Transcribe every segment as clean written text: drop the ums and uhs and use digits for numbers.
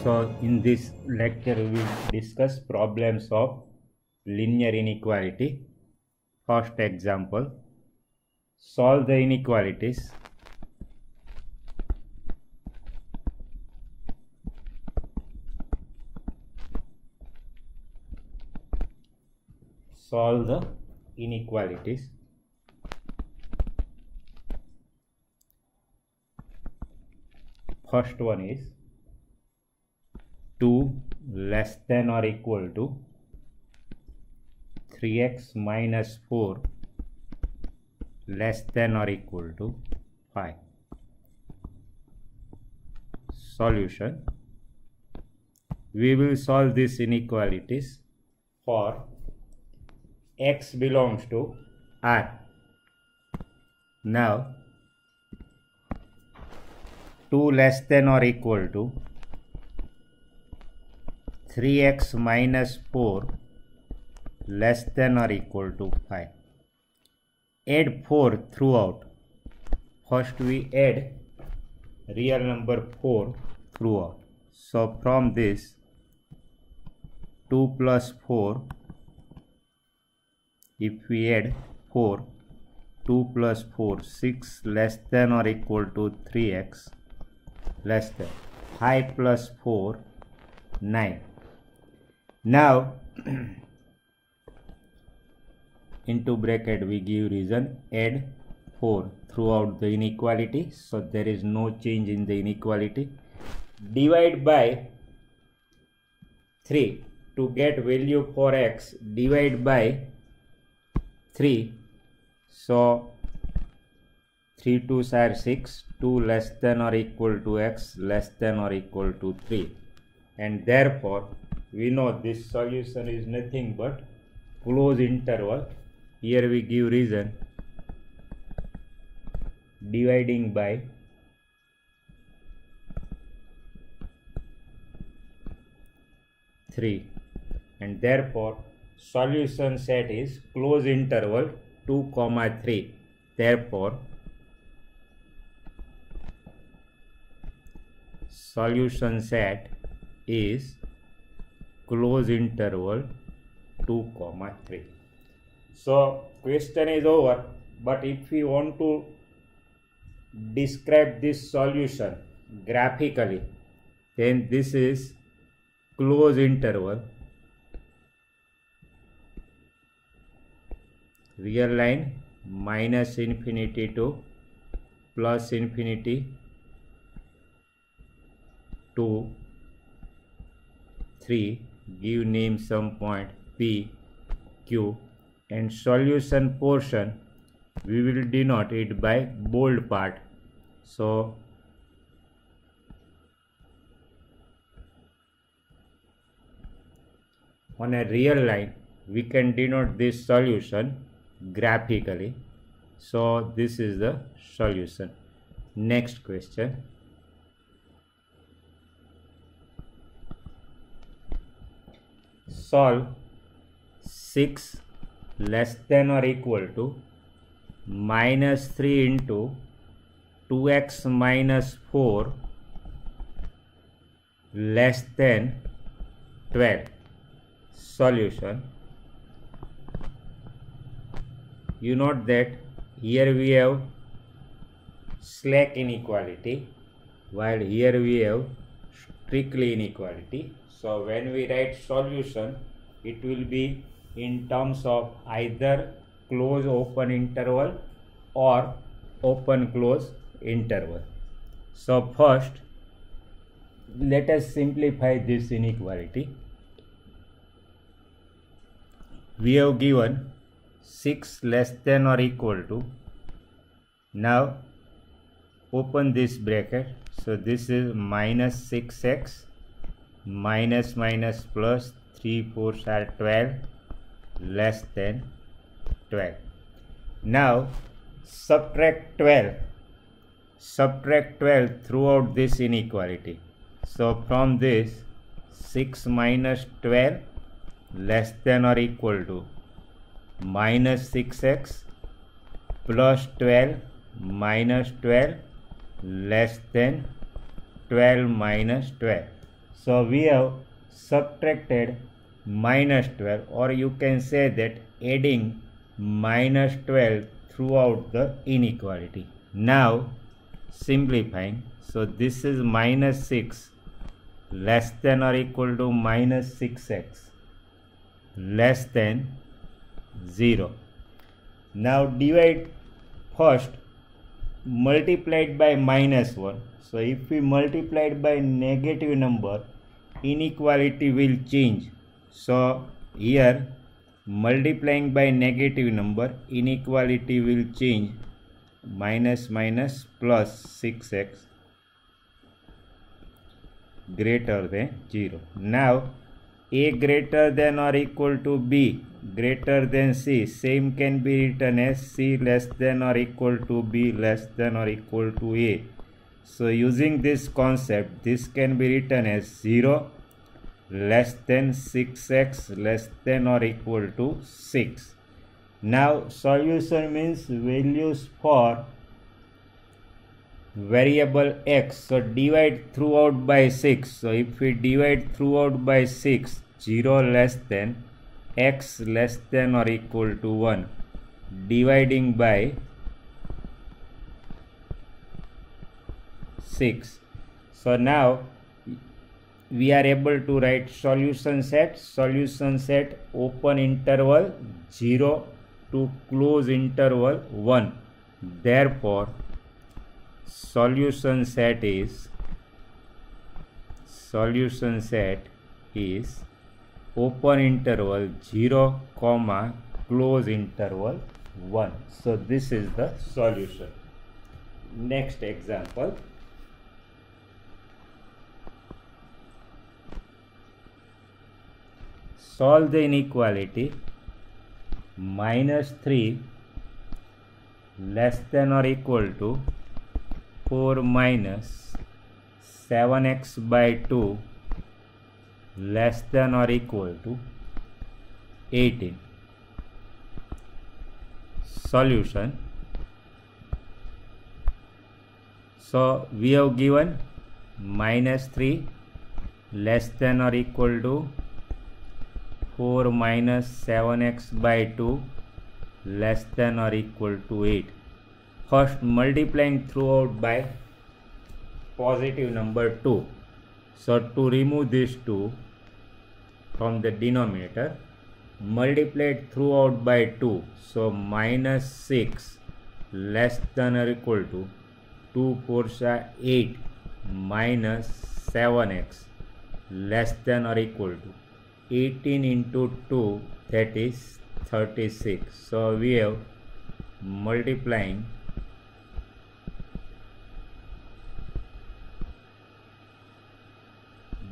So in this lecture we will discuss problems of linear inequality. First example, solve the inequalities. Solve the inequalities. First one is 2 less than or equal to 3x minus 4 less than or equal to 5. Solution. We will solve these inequalities for x belongs to R. Now 2 less than or equal to 3x minus 4 less than or equal to 5. Add 4 throughout. First we add real number 4 throughout. So from this 2 plus 4, if we add 4, 2 plus 4, 6 less than or equal to 3x less than 5 plus 4, 9. Now into bracket we give reason, add 4 throughout the inequality, so there is no change in the inequality. Divide by 3 to get value for x, divide by 3, so 3 2s are 6, 2 less than or equal to x less than or equal to 3, and therefore we know this solution is nothing but closed interval. Here we give reason, dividing by 3, and therefore solution set is closed interval 2, 3. Therefore solution set is closed interval 2, 3. So question is over, but if we want to describe this solution graphically, then this is closed interval, real line minus infinity to plus infinity, 2, 3, give name some point P, Q, and solution portion we will denote it by bold part. So on a real line we can denote this solution graphically. So this is the solution. Next question. Solve 6 less than or equal to minus 3 into 2x minus 4 less than 12. Solution. You note that here we have slack inequality, while here we have strictly inequality. So when we write solution, it will be in terms of either close open interval or open close interval. So first let us simplify this inequality. We have given 6 less than or equal to, now open this bracket, so this is minus 6x minus minus plus 3 4s are 12 less than 12. Now subtract 12 throughout this inequality. So from this 6 minus 12 less than or equal to minus 6x plus 12 minus 12 less than 12 minus 12. So we have subtracted minus 12, or you can say that adding minus 12 throughout the inequality. Now simplifying, so this is minus 6 less than or equal to minus 6x less than 0. Now divide first multiplied by minus 1. So if we multiply it by negative number, inequality will change. So here multiplying by negative number, inequality will change. Minus minus plus 6x greater than 0. Now a greater than or equal to b greater than c, same can be written as c less than or equal to b less than or equal to a. So using this concept, this can be written as 0 less than 6x less than or equal to 6. Now solution means values for variable x. So divide throughout by 6. So if we divide throughout by 6, 0 less than x less than or equal to 1, dividing by 6. So now we are able to write solution set open interval 0 to close interval 1. Therefore solution set is open interval 0 comma close interval 1. So this is the solution. Next example. Solve the inequality minus 3 less than or equal to 4 minus 7x by 2 less than or equal to 18. Solution. So we have given minus 3 less than or equal to 4 minus 7x by 2 less than or equal to 8. First multiplying throughout by positive number 2. So to remove this 2 from the denominator, multiplied throughout by 2. So minus 6 less than or equal to 2 4s are 8 minus 7x less than or equal to 18 into 2, that is 36. So we have multiplying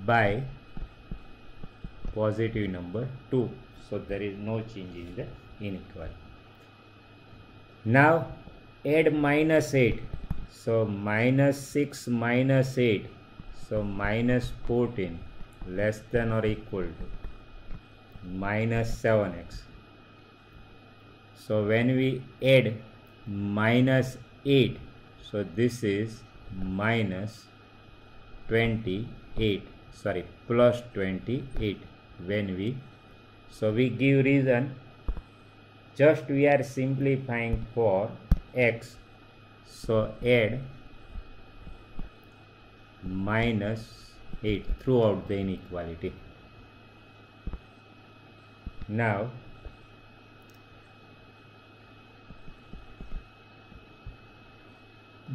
by positive number 2. So there is no change in the inequality. Now add minus 8. So minus 6 minus 8. So minus 14 less than or equal to minus 7x. So when we add minus 8, so this is minus 28, sorry, plus 28 when we, so we give reason, just we are simplifying for x. So add minus 8 throughout the inequality. Now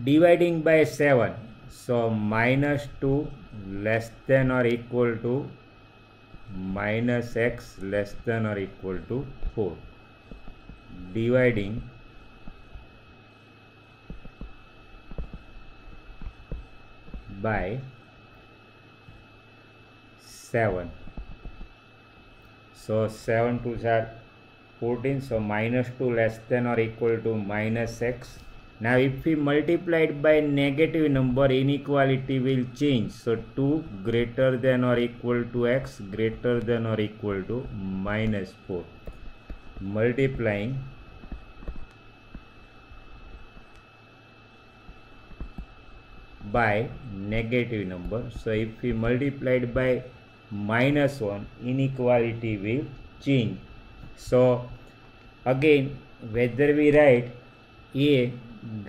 dividing by 7. So minus 2 less than or equal to minus x less than or equal to 4. Dividing by 7. So 7 2s are 14. So minus 2 less than or equal to minus x. Now if we multiply it by negative number, inequality will change. So 2 greater than or equal to x greater than or equal to minus 4. Multiplying by negative number. So if we multiplied by -1, inequality will change. So again, whether we write A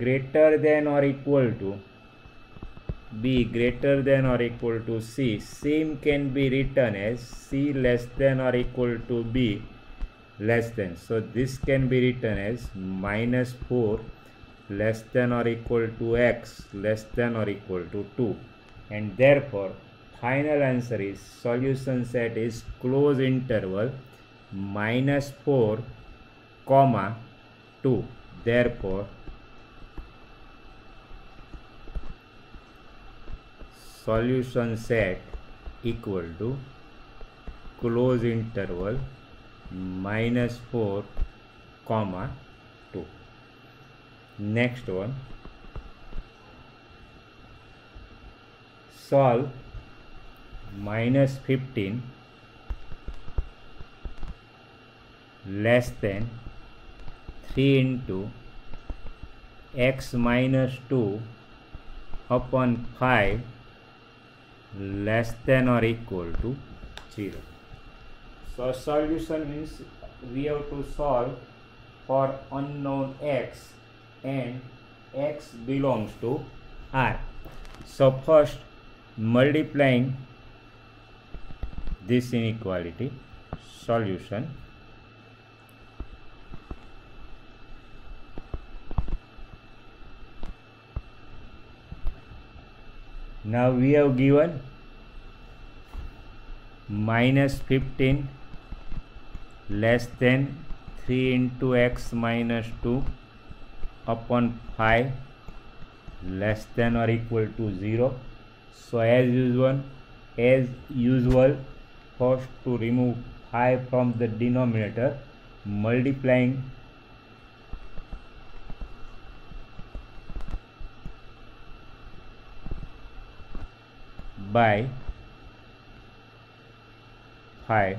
greater than or equal to B greater than or equal to C, same can be written as C less than or equal to B less than. So this can be written as -4 less than or equal to X less than or equal to 2, and therefore final answer is solution set is close interval -4, 2. Therefore solution set equal to close interval -4, 2. Next one, solve -15 less than 3 into x minus 2 upon 5 less than or equal to 0. So solution means we have to solve for unknown x and x belongs to R. So first multiplying this inequality, solution now we have given -15 less than 3 into x minus 2 upon 5 less than or equal to 0. So as usual first to remove 5 from the denominator, multiplying by 5.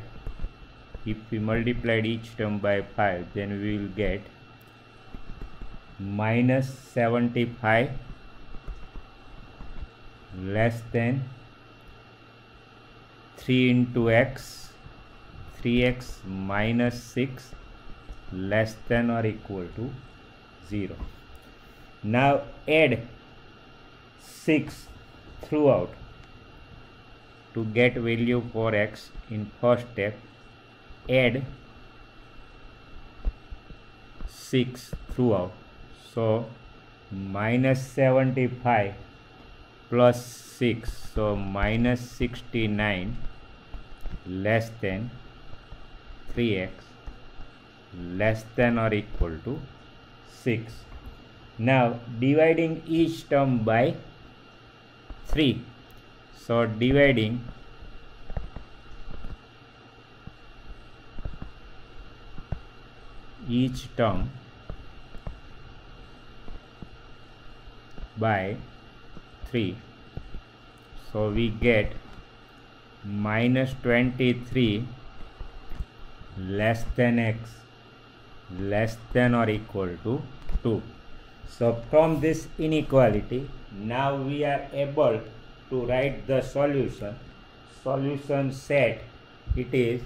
If we multiplied each term by 5, then we will get -75 less than 3 into x, 3x minus 6 less than or equal to 0. Now add 6 throughout to get value for x. In first step, add 6 throughout. So -75 plus 6, so -69 less than 3x less than or equal to 6. Now dividing each term by 3. So dividing each term by 3, so we get -23 less than x less than or equal to 2. So from this inequality now we are able to write the solution set. It is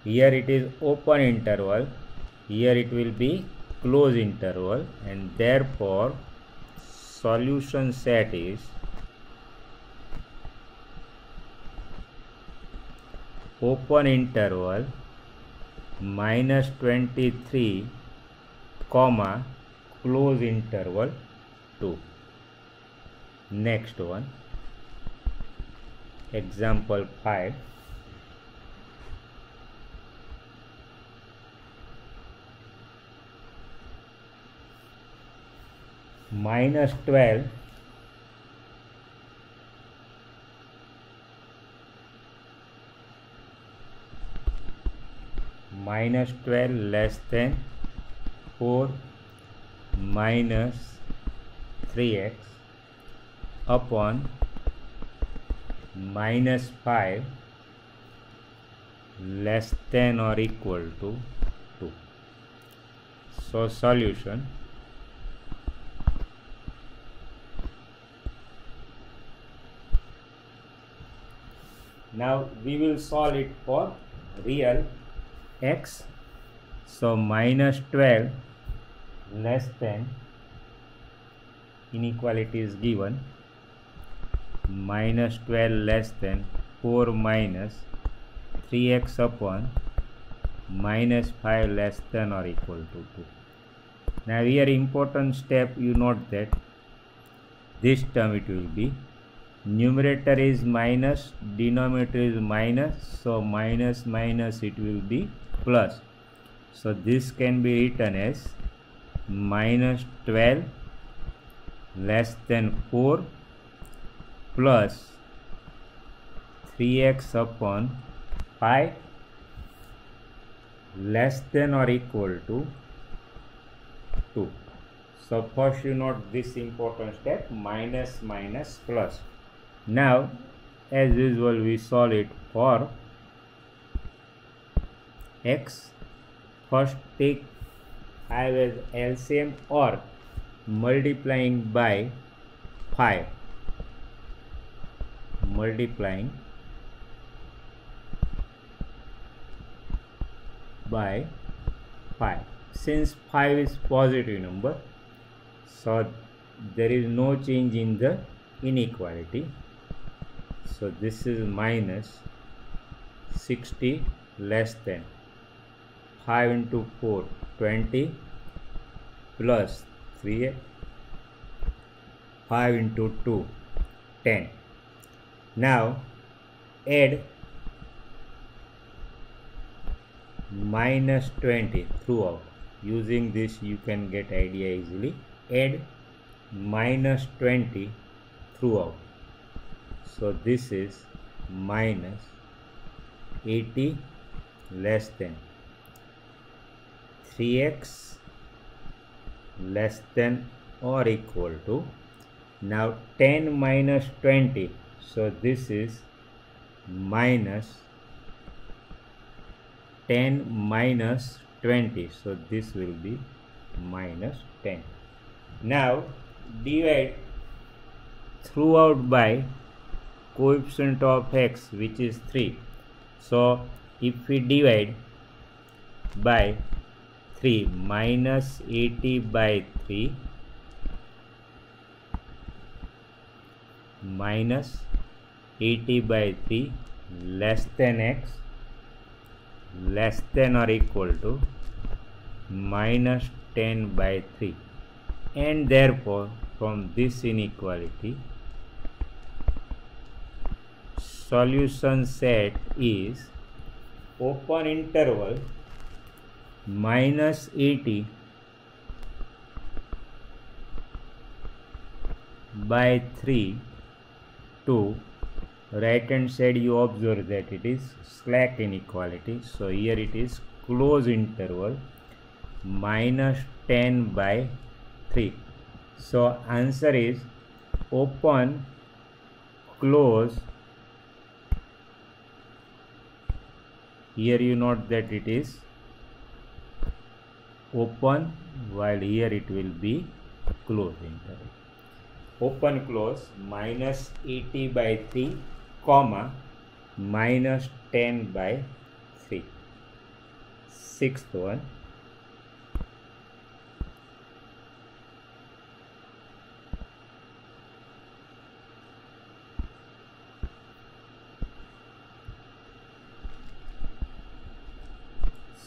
here, it is open interval, here it will be close interval, and therefore solution set is open interval -23 close interval 2. Next one, example 5. -12 less than 4 minus 3x upon -5 less than or equal to 2. So solution Now we will solve it for real x. So minus 12 less than, inequality is given, minus 12 less than 4 minus 3x upon minus 5 less than or equal to 2. Now here important step, you note that this term it will be, numerator is minus, denominator is minus, so minus minus it will be plus. So this can be written as minus 12 less than 4 plus 3x upon 5 less than or equal to 2. So first you note this important step, minus minus plus. Now as usual we solve it for x. First take 5 as LCM or multiplying by 5, multiplying by 5. Since 5 is positive number, so there is no change in the inequality. So this is minus 60 less than 5 into 4 20 plus 3 5 into 2 10. Now add minus 20 throughout. Using this you can get idea easily. Add minus 20 throughout. So this is minus 80 less than 3x less than or equal to, now 10 minus 20, so this is minus 10 minus 20, so this will be minus 10. Now divide throughout by coefficient of x, which is 3. So if we divide by 3, minus 80 by 3 minus 80 by 3 less than x less than or equal to minus 10 by 3, and therefore from this inequality solution set is open interval minus 80 by 3 to right hand side. You observe that it is slack inequality, so here it is close interval minus 10 by 3. So answer is open, close. Here you note that it is open, while here it will be close interval. Open close minus 80 by 3 comma minus 10 by 3. Sixth one,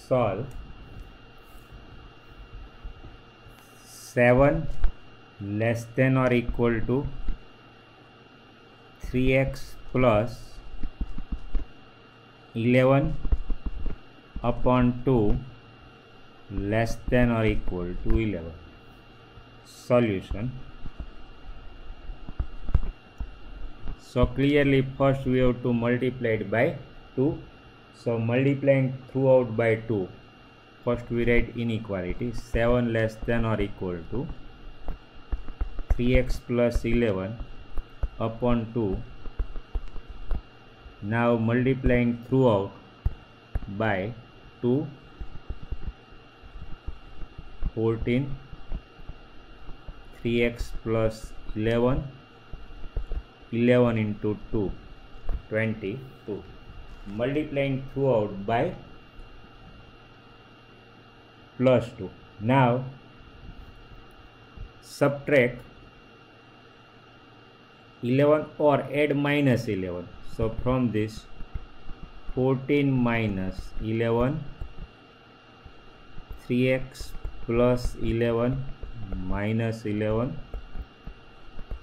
solve 7 less than or equal to 3x plus 11 upon 2 less than or equal to 11. Solution. So clearly first we have to multiply it by 2. So multiplying throughout by 2, first we write inequality 7 less than or equal to 3x plus 11 upon 2. Now multiplying throughout by 2, 14, 3x plus 11, 11 into 2, 22, multiplying throughout by plus 2. Now subtract 11 or add minus 11. So from this 14 minus 11, 3x plus 11 minus 11,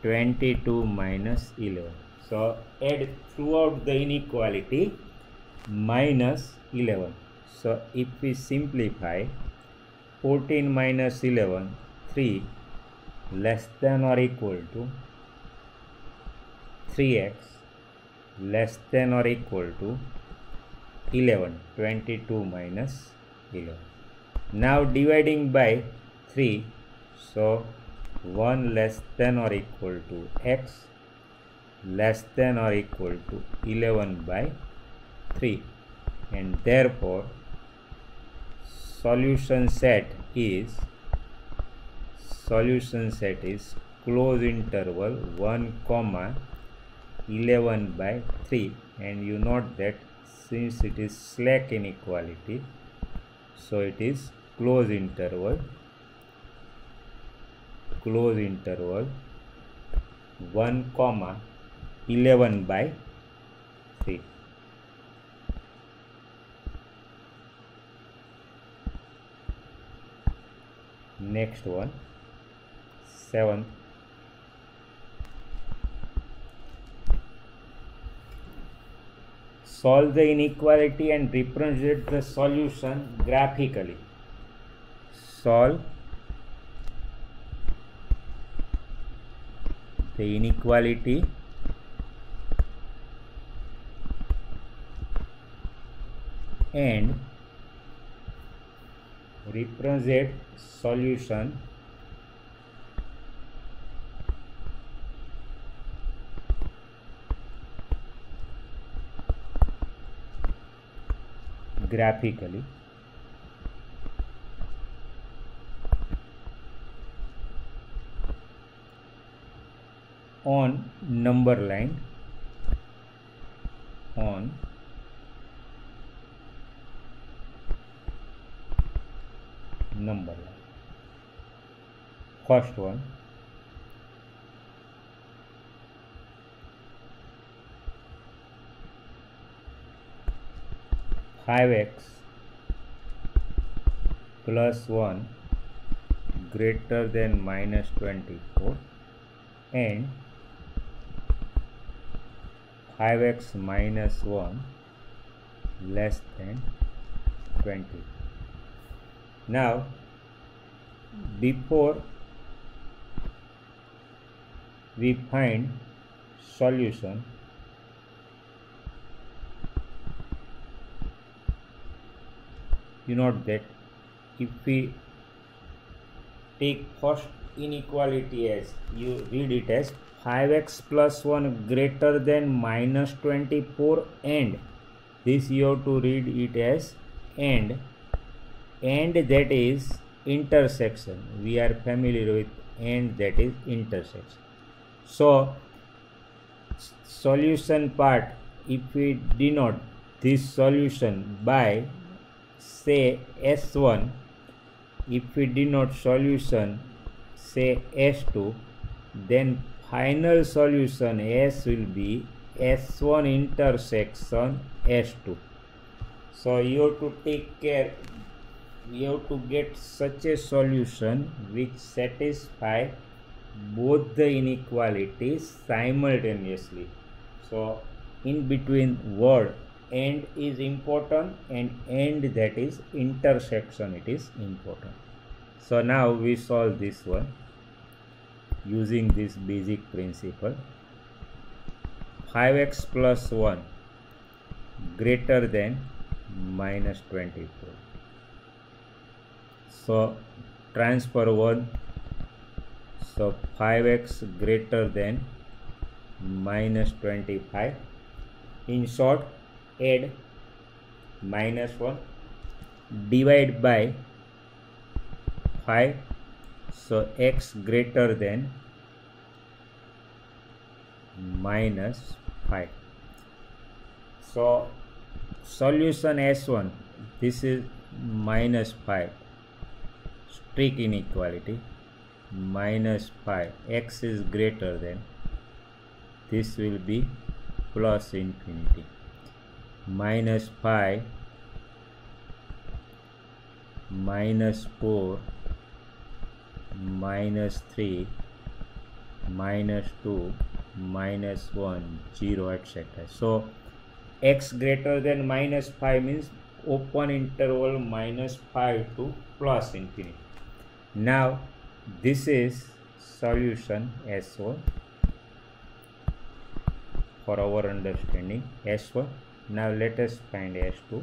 22 minus 11. So add throughout the inequality minus 11. So if we simplify 14 minus 11, 3 less than or equal to 3x less than or equal to 11, 22 minus 11. Now dividing by 3, so 1 less than or equal to x less than or equal to 11 by 3, and therefore solution set is close interval 1 comma 11 by 3, and you note that since it is slack inequality, so it is close interval 1 comma 11 by 3. Next one, 7th. Solve the inequality and represent the solution graphically. Solve the inequality and represent solution graphically. On number line, First one, five x plus 1 greater than minus 24 and 5x minus 1 less than 20. Now before we find solution, you note that if we take first inequality as, you read it as 5x plus 1 greater than minus 24, and this you have to read it as and that is intersection. We are familiar with and, that is intersection. So solution part, if we denote this solution by say S1, if we denote solution say S2, then final solution S will be S1 intersection S2. So you have to take care, you have to get such a solution which satisfy both the inequalities simultaneously. So in between word and is important, and that is intersection, it is important. So now we solve this one using this basic principle. 5x plus 1 greater than minus 24. So transfer 1. So 5x greater than minus 25. In short, add minus 1, divide by 5. So x greater than minus 5. So solution S1, this is minus 5, strict inequality, minus 5, x is greater than, this will be plus infinity, minus 5, minus 4, minus 3, minus 2, minus 1, 0, etc. So x greater than minus 5 means open interval minus 5 to plus infinity. Now this is solution S1 for our understanding, S1. Now let us find S2.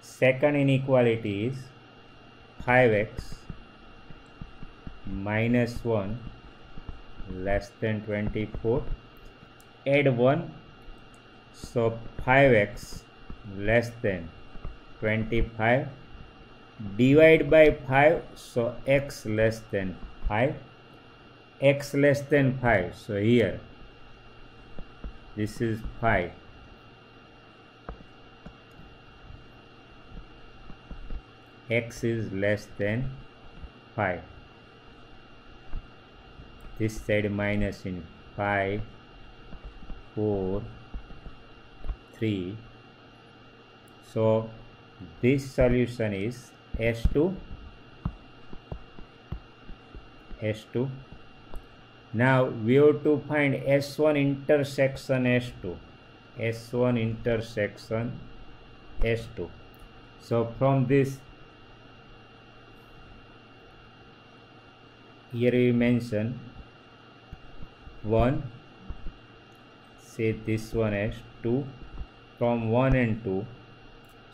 Second inequality is 5x minus 1 less than 24. Add 1, so 5x less than 25, divide by 5, so x less than 5, x less than 5, so here this is 5, x is less than 5, this side minus in 5, 4, 3, so this solution is S2. Now we have to find S1 intersection S2, S1 intersection S2. So from this, here we mention 1, say this one as 2, from 1 and 2,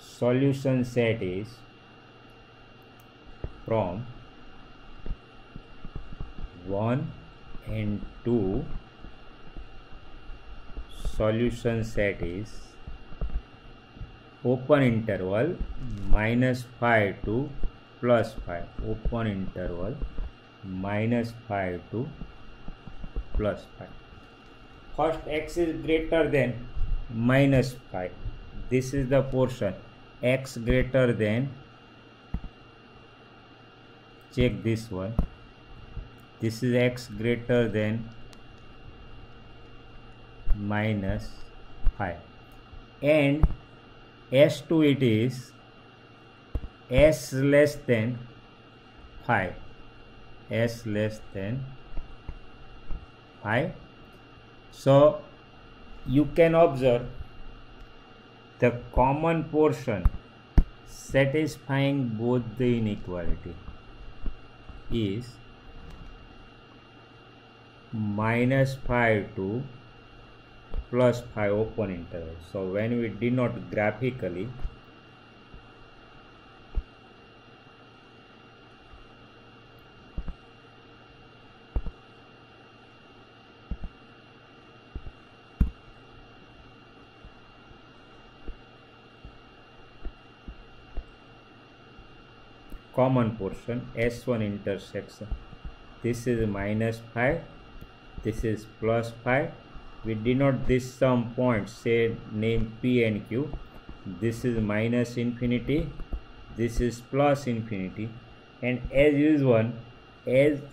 solution set is from 1 and 2, solution set is open interval minus 5 to plus 5, open interval minus 5 to plus 5. First x is greater than minus 5, this is the portion, x greater than, check this one, this is x greater than minus 5, and S2 it is s less than 5, s less than 5. So you can observe the common portion satisfying both the inequality is minus 5 to plus 5 open interval. So when we denote graphically, common portion S1 intersection, this is minus 5, this is plus 5, we denote this some points, say name P and Q, this is minus infinity, this is plus infinity, and as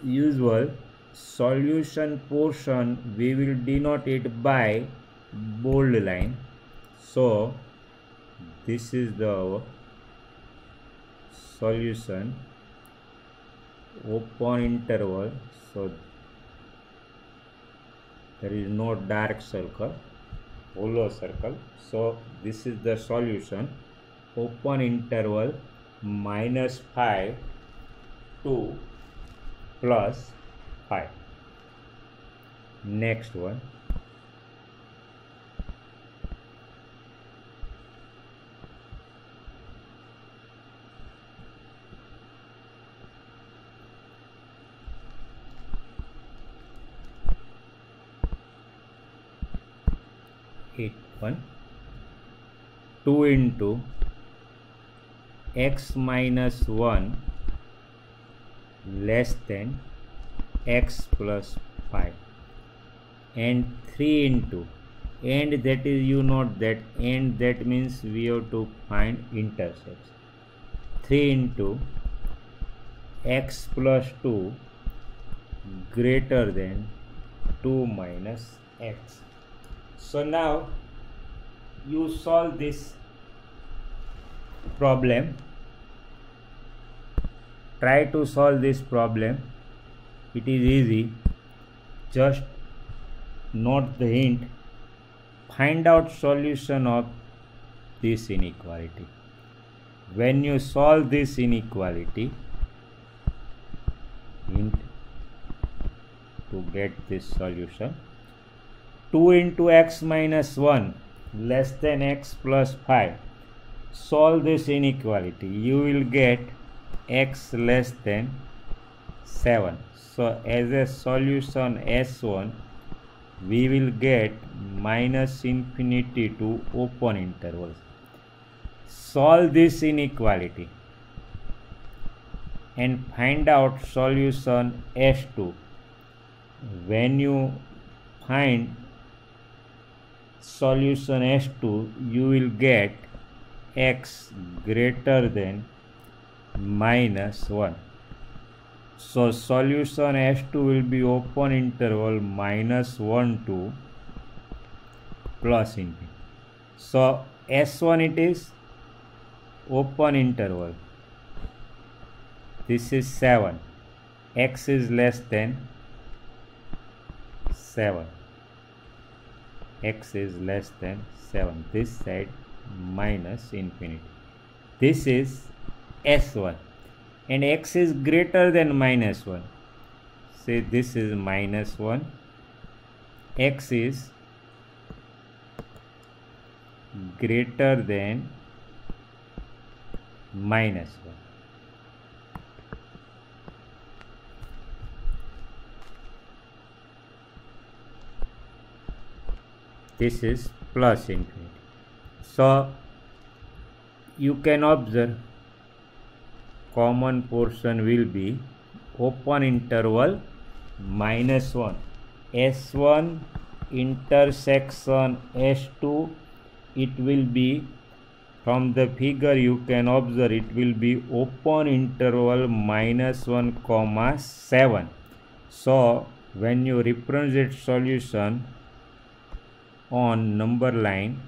usual solution portion we will denote it by bold line. So this is the solution open interval, so there is no dark circle, hollow circle. So this is the solution open interval minus 5 to plus 5. Next one, hit 1, 2 into x minus 1 less than x plus 5, and 3 into and that is you note that, and that means we have to find intercepts. 3 into x plus 2 greater than 2 minus x. So now you solve this problem. Try to solve this problem. It is easy. Just note the hint. Find out solution of this inequality. When you solve this inequality, hint to get this solution, 2 into x minus 1 less than x plus 5. Solve this inequality. You will get x less than 7. So as a solution S1, we will get minus infinity to open intervals. Solve this inequality and find out solution S2. When you find solution S2, you will get x greater than minus 1. So solution S2 will be open interval minus 1 to plus infinity. So S1 it is open interval. This is 7. X is less than 7. X is less than 7. This side minus infinity. This is S1. And x is greater than minus 1. Say this is minus 1. X is greater than minus 1. This is plus infinity. So you can observe common portion will be open interval minus 1. S1 intersection S2, it will be, from the figure you can observe, it will be open interval minus 1 comma 7. So when you represent solution on number line,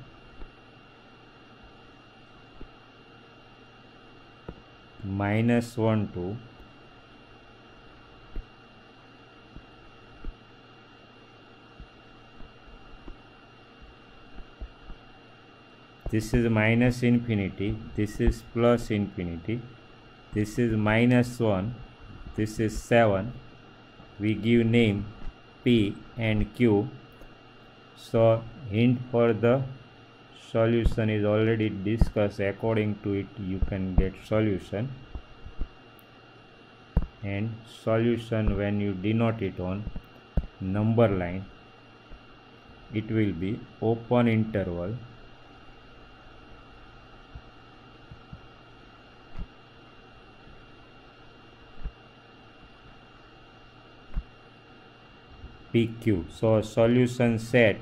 minus 1 to this is minus infinity, this is plus infinity, this is minus 1, this is 7. We give name P and Q. So hint for the solution is already discussed. According to it you can get solution, and solution when you denote it on number line, it will be open interval PQ. So solution set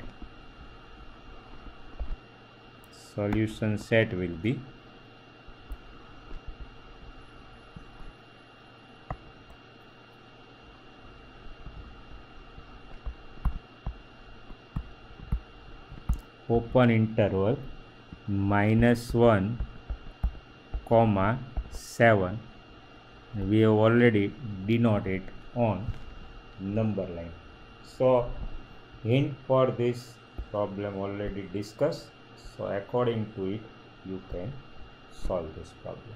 will be open interval minus 1 comma 7. We have already denoted on number line. So hint for this problem already discussed. So according to it you can solve this problem.